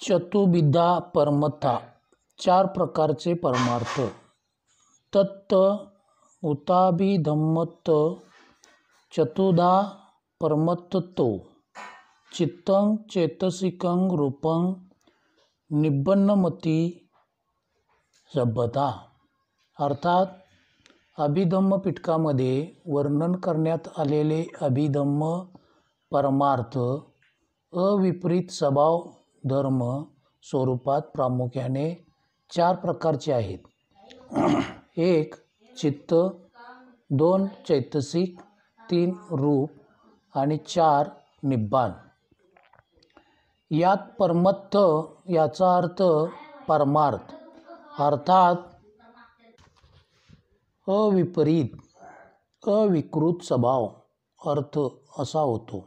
चतुर्विधा परमथा, चार प्रकारचे परमार्थ. तत्त उताभिधम्मत्त चतुर्धा परमत्तो चित्तं चैतसिकं रूपं निब्बन्नमती सभ्यता. अर्थात अभिधम्म पिटकामध्ये वर्णन करण्यात आलेले अभिधम्म परमार्थ अविपरीत स्वभाव धर्म स्वरूपात प्रामुख्याने चार प्रकारचे आहेत. 1. चित्त, 2. चैतसिक, 3. रूप आणि 4. निब्बाण. यात परमत्थ याचा अर्थ परमार्थ अर्थात अविपरीत अविकृत स्वभाव अर्थ असा होतो.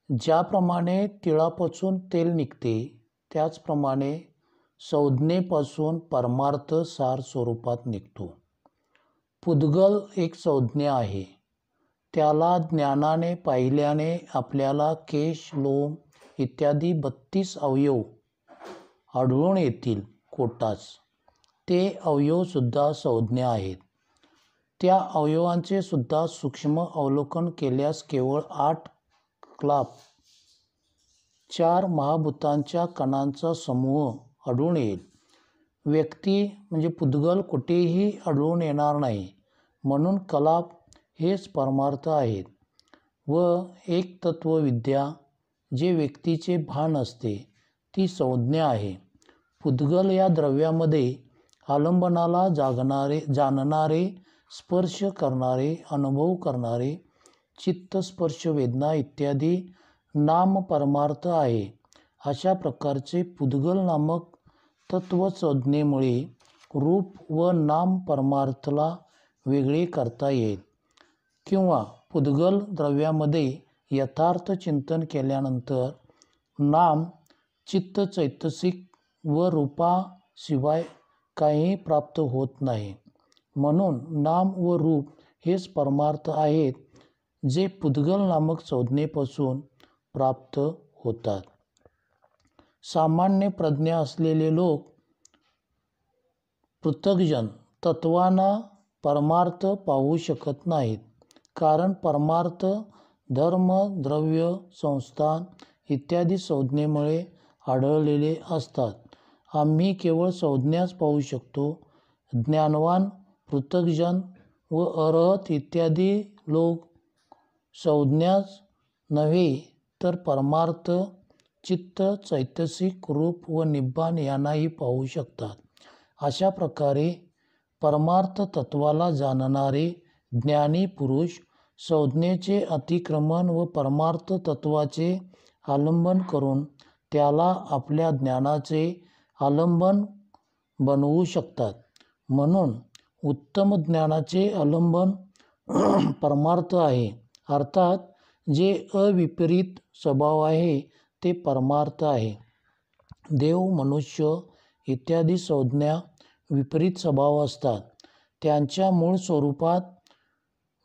ज्याप्रमाणे तिळापासून तेल निघते त्याचप्रमाणे संज्ञेपासून परमार्थ सार स्वरूपात निघतो. पुद्गल एक संज्ञा आहे. त्याला ज्ञानाने पाहिल्याने आपल्याला केश, लोम इत्यादी 32 अवयव आढळून येतील कोटास. ते अवयवसुद्धा संज्ञा आहेत. त्या अवयवांचे सुद्धा सूक्ष्म अवलोकन केल्यास केवळ 8 क्लाप 4 महाभूतांच्या कणांचा समूह आढळून येईल. व्यक्ती म्हणजे पुद्गल कुठेही आढळून येणार नाही. म्हणून कलाप हेच परमार्थ आहेत. व एक तत्वविद्या जे व्यक्तीचे भान असते ती संज्ञा आहे. पुद्गल या द्रव्यामध्ये आलंबनाला जाणणारे, स्पर्श करणारे, अनुभव करणारे, चित्त, स्पर्श, वेदना इत्यादी नाम परमार्थ आहे. अशा प्रकारचे पुद्गल नामक तत्वसंज्ञेमुळे रूप व नाम परमार्थला वेगळे करता येईल. किंवा पुद्गल द्रव्यामध्ये यथार्थ चिंतन केल्यानंतर नाम, चित्त, चैतसिक व रूपाशिवाय काहीही प्राप्त होत नाही. म्हणून नाम व रूप हेच परमार्थ आहेत जे पुद्गल नामक संज्ञेपासून प्राप्त होतात. सामान्य प्रज्ञा असलेले लोक पृथग्जन तत्वांना परमार्थ पाहू शकत नाहीत. कारण परमार्थ धर्म, द्रव्य, संस्थान इत्यादी संज्ञेमुळे आढळलेले असतात. आम्ही केवळ संज्ञाच पाहू शकतो. ज्ञानवान, पृथग्जन व अरहत इत्यादी लोक संज्ञाच नव्हे तर परमार्थ, चित्त, चैतसिक, रूप व निब्बाण यांनाही पाहू शकतात. अशा प्रकारे परमार्थ तत्वाला जाणणारे ज्ञानी पुरुष संज्ञेचे अतिक्रमण व परमार्थ तत्वाचे आलंबन करून त्याला आपल्या ज्ञानाचे आलंबन बनवू शकतात. म्हणून उत्तम ज्ञानाचे आलंबन परमार्थ आहे. अर्थात जे अविपरीत स्वभाव आहे ते परमार्थ आहे. देव, मनुष्य इत्यादी संज्ञा विपरीत स्वभाव असतात. त्यांच्या मूळ स्वरूपात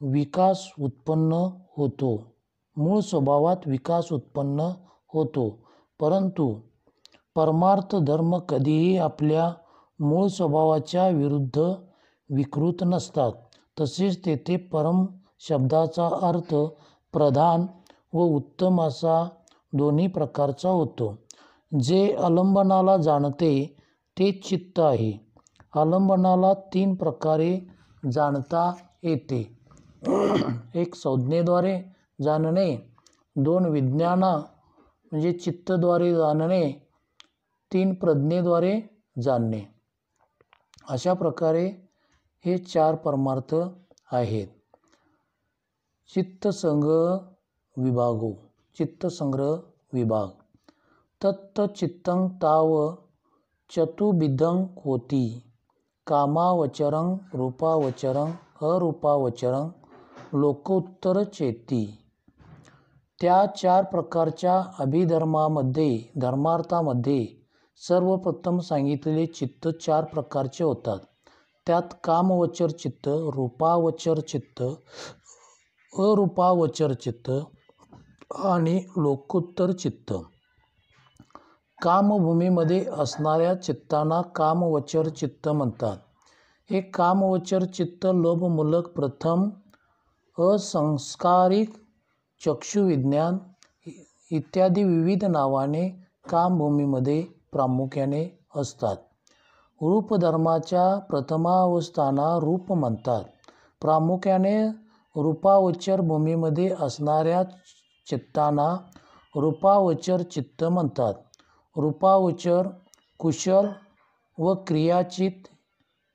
विकास उत्पन्न होतो. मूळ स्वभावात विकास उत्पन्न होतो. परंतु परमार्थ धर्म कधीही आपल्या मूळ स्वभावाच्या विरुद्ध विकृत नसतात. तसेच तेथे परम शब्दाचा अर्थ प्रधान व उत्तम असा दोन्ही प्रकारचा होतो. जे आलंबनाला जाणते ते चित्त आहे. आलंबनाला 3 प्रकारे जाणता येते. 1. संज्ञेद्वारे जाणणे, 2. विज्ञाना म्हणजे चित्तद्वारे जाणणे, 3. प्रज्ञेद्वारे जाणणे. अशा प्रकारे हे 4 परमार्थ आहेत. चित्तसंग्रह विभाग. तत्त चित्तं ताव चतुर्विधं होती. कामावचरं, रूपावचरं, अरूपावचरं, लोकोत्तर चेती. त्या 4 प्रकारच्या धर्मार्थामध्ये सर्वप्रथम सांगितलेले चित्त 4 प्रकारचे होतात. त्यात कामवचर चित्त, रूपावचर चित्त, अरूपावचर चित्त आणि लोकोत्तर चित्त. कामभूमीमध्ये असणाऱ्या चित्तांना कामवचर चित्त म्हणतात. हे कामवचर चित्त लोभमूलक, प्रथम असंस्कारिक, चक्षुविज्ञान इत्यादी विविध नावाने कामभूमीमध्ये प्रामुख्याने असतात. रूपधर्माच्या प्रथमावस्थांना रूप म्हणतात. प्रामुख्याने रूपावचर भूमीमध्ये असणाऱ्या चित्तांना रूपावचर चित्त म्हणतात. रूपावचर, कुशल व क्रियाचित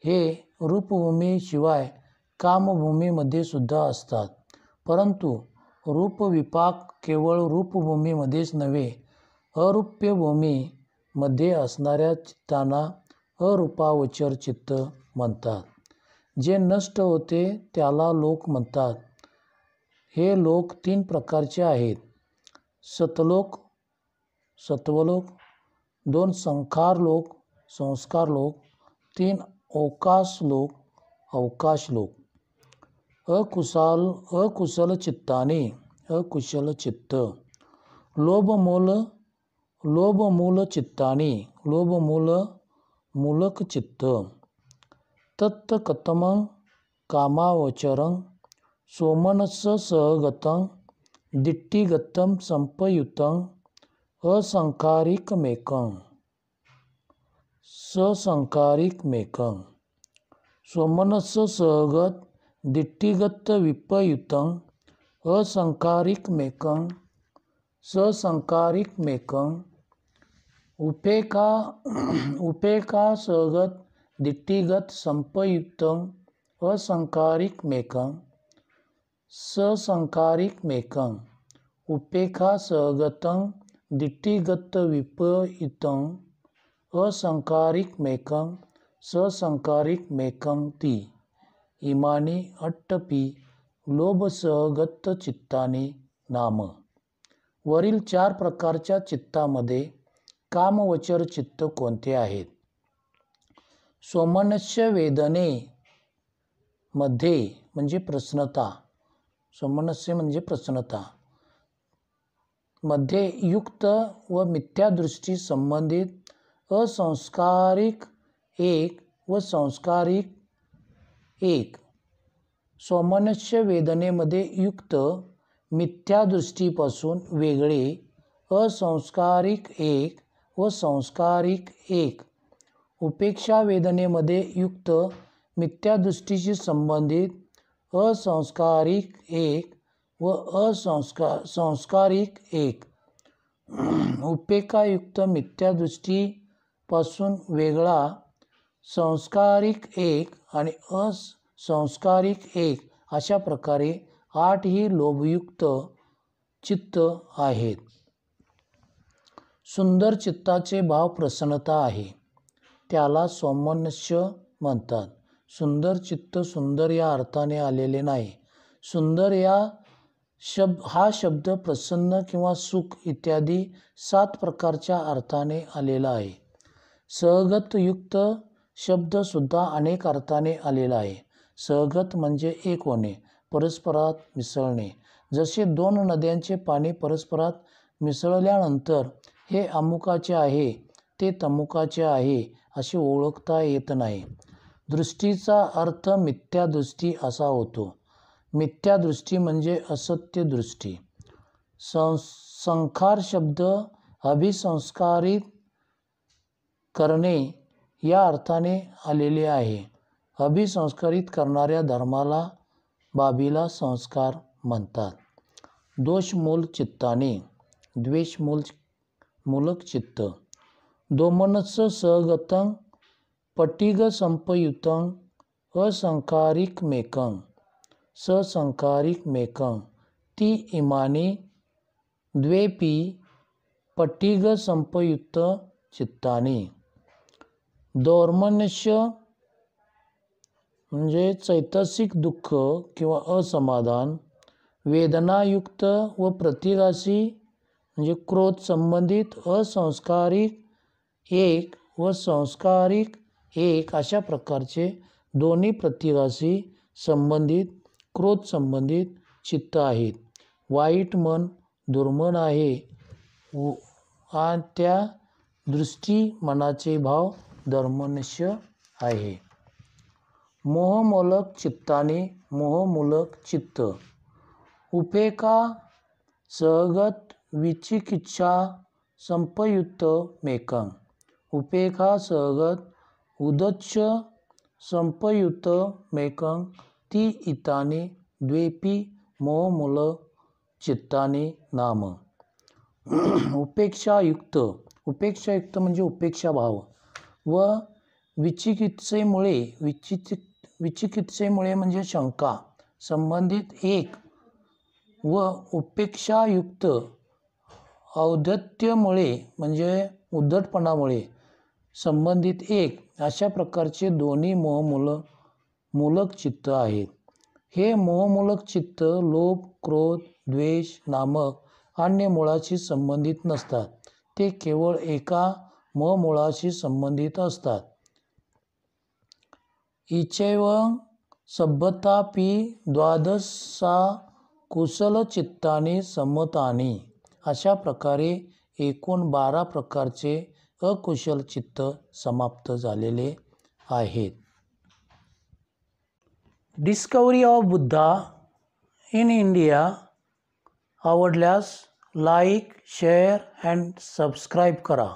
हे रूपभूमीशिवाय कामभूमीमध्ये सुद्धा असतात. परंतु रूपविपाक केवळ रूपभूमीमध्येच नव्हे, अरूप्यभूमीमध्ये असणाऱ्या चित्तांना अरूपावचर चित्त म्हणतात. जे नष्ट होते त्याला लोक म्हणतात. हे लोक 3 प्रकारचे आहेत: सतलोक, सत्वलोक, 2 संस्कार लोक, 3 अवकाश लोक. अकुशल चित्ताने, अकुशल चित्त. लोभमूल चित्ताने, मूलक चित्त. तत्कतमं कामावचरं, सोमनस्स सहगतं, दिट्टिगतं संपयुतं, असंकारिकमेकं. सोमनस्स सहगत, दिट्टिगत विपयुतं, असंकारिकमेकं. उपेक्षा सहगत, दिट्टिगत संपयुतं, असंकारिकमेकं. उपेक्षा सहगतं, दिट्टिगत विपयुतं, असंकारिकमेकं. ससंकारिकमेकंती. इमानी अट्टपी लोभसहगत चित्तानी नाम. वरील 4 प्रकारच्या चित्तामध्ये कामवचर चित्त कोणते आहेत? सोमनस्य वेदने मध्ये म्हणजे प्रसन्नता, सोमनस्य म्हणजे प्रसन्नता मध्ये युक्त व मिथ्यादृष्टी संबंधित असंस्कारिक 1 व संस्कारिक 1. सोमनस्य वेदनेमध्ये युक्त मिथ्यादृष्टीपासून वेगळे असंस्कारिक 1 व संस्कारिक 1. उपेक्षा वेदनेमध्ये युक्त मिथ्यादृष्टीशी संबंधित असंस्कारिक 1 व संस्कारिक 1. उपेक्षायुक्त मिथ्यादृष्टीपासून वेगळा संस्कारिक 1 आणि असंस्कारिक 1 अशा प्रकारे 8 ही लोभयुक्त चित्त आहेत. सुंदर चित्ताचे भाव प्रसन्नता आहे. त्याला सोमनस्य म्हणतात. सुंदर चित्त सुंदर या अर्थाने आलेले नाही. सुंदर हा शब्द प्रसन्न किंवा सुख इत्यादी 7 प्रकारच्या अर्थाने आलेला आहे. सहगत युक्त शब्द सुद्धा अनेक अर्थाने आलेला आहे. सहगत म्हणजे एक होणे, परस्परात मिसळणे. जसे 2 नद्यांचे पाणी परस्परात मिसळल्यानंतर हे अमुकाचे आहे, ते तमुकाचे आहे असे ओळखता येत नाही. दृष्टीचा अर्थ मिथ्यादृष्टी असा होतो. मिथ्यादृष्टी म्हणजे असत्य दृष्टी. संस्कार शब्द अभिसंस्कारित करणे या अर्थाने आलेले आहे. अभिसंस्कारित करणाऱ्या धर्माला, बाबीला संस्कार म्हणतात. दोषमूल चित्ताने, द्वेषमूलक चित्त. दोमनस्स सहगतं, पट्टिग संपयुतं, असंकारिकमेकं. ससंकारिकमेकं. ती इमानी द्वेपी पट्टिग संपयुक्त चित्तानी. दौर्मनस्य म्हणजे चैतसिक दुःख किंवा असमाधान. वेदनायुक्त व प्रतिगासी म्हणजे क्रोध संबंधित असंस्कारिक 1 व संस्कारिक 1 अशा प्रकारचे दोन्ही प्रतिगासी संबंधित, क्रोध संबंधित चित्त आहेत. वाईट मन दुर्मन आहे आणि त्या दृष्टी मनाचे भाव धर्मनिश्चय आहे. मोहमूलक चित्ताने मोहमूलक चित्त. उपेक्षा सहगत विचिकित्सा संपयुक्त मेकं. उपेक्षा सहगत उदच्च संपयुक्त मेकं ती इतानी द्वेपी मोहमूलक चित्ताने नाम. उपेक्षायुक्त म्हणजे उपेक्षा भाव व विचिकित्सेमुळे म्हणजे शंका संबंधित एक व उपेक्षायुक्त औद्धत्यमुळे म्हणजे उद्धटपणामुळे संबंधित एक अशा प्रकारचे दोन्ही मोहमूलक चित्त आहेत. हे मोहमूलक चित्त लोभ, क्रोध, द्वेष नामक अन्य मुळाशी संबंधित नसतात. ते केवळ एका मोहमूळाशी संबंधित असतात. इचैव सभ्यतापि द्वादशा कुशलचित्तानि सम्मतानि. अशा प्रकारे एकूण 12 प्रकारचे अकुशल चित्त समाप्त झालेले आहेत. Discovery of Buddha in India आवडल्यास लाईक, शेअर अँड सबस्क्राईब करा.